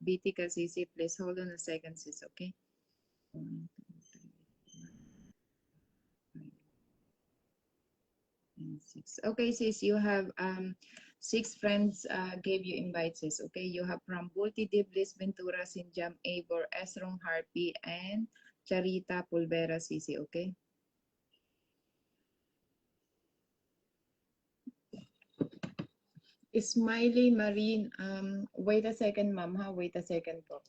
BT Kasisi, please hold on a second, sis, okay? 1, 2, 3, 4, 5, and 6. Okay, sis, you have 6 friends gave you invites, sis, okay? You have from Bulti de Bliss Ventura, Sinjam Abor, Esrong Harpy, and Charita Pulvera, Sisi, okay? Smiley Marine, wait a second, ma'am, ha? Wait a second po.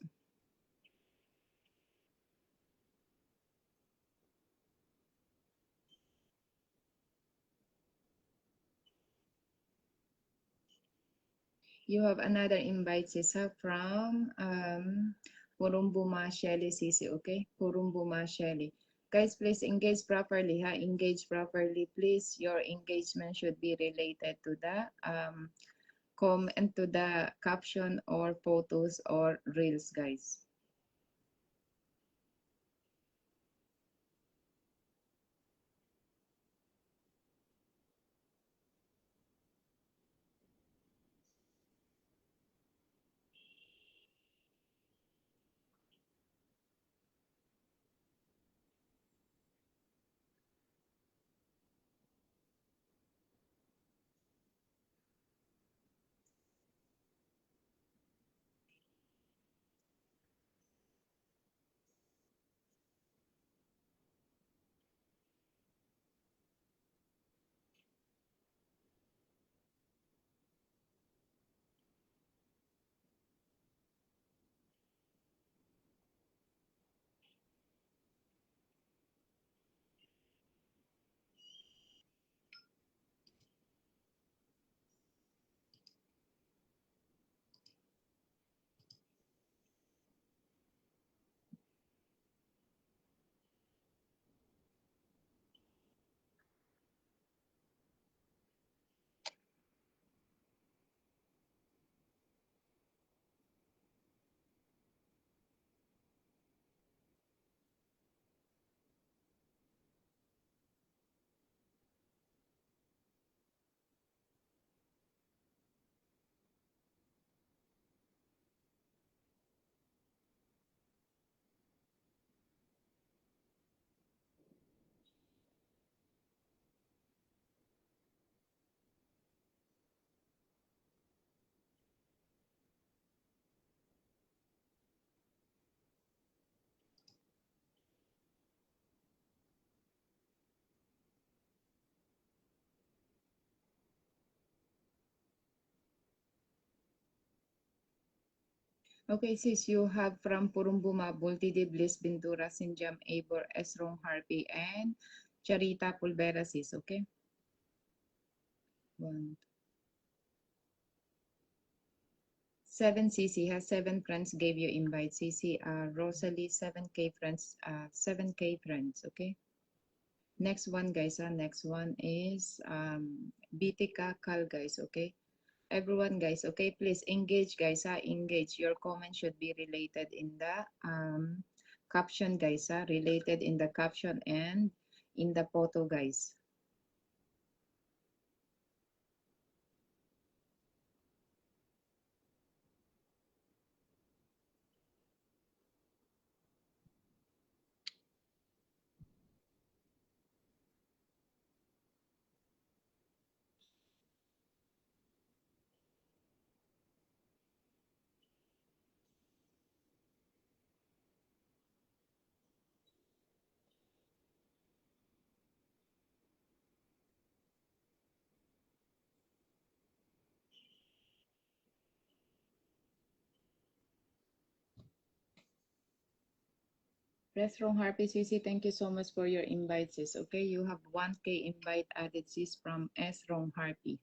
You have another invite, sis, ha? From Purumbuma Shelly, Sisi, okay? Purumbuma Shelly. Guys, please engage properly, ha? Engage properly, please. Your engagement should be related to the comment, to the caption or photos or reels, guys. Okay, sis, you have from Purumbuma, Bulti de Bliss, Ventura, Sinjam, Abor, Esrong, Harpy, and Charita Pulvera, sis, okay? 1, 7 CC has 7 friends gave you invite. CC Rosalie 7K friends, 7K friends, okay? Next one, guys, next one is Bitika Kal, guys, okay? Everyone, guys, okay, please engage, guys, engage. Your comment should be related in the caption, guys, related in the caption and in the photo, guys. Restaurant Harpy CC, thank you so much for your invite, sis. Okay, you have 1K invite added, sis, from S. Rong Harpy.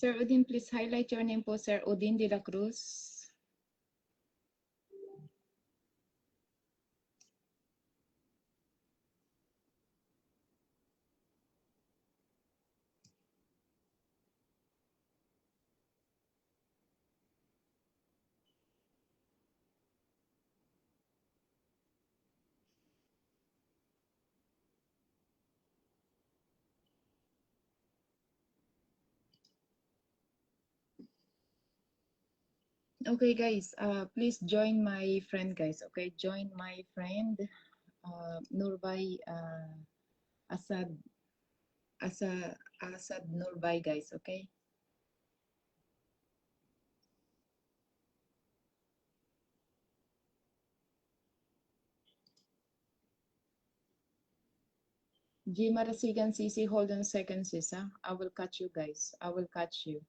Sir Odin, please highlight your name po, Sir Odin de la Cruz. Okay, guys, please join my friend, guys. Okay, join my friend, Nurbay Asad, Asad Nurbay, guys. Okay. G Marasigan CC, hold on a second, sis. Huh? I will catch you guys. I will catch you.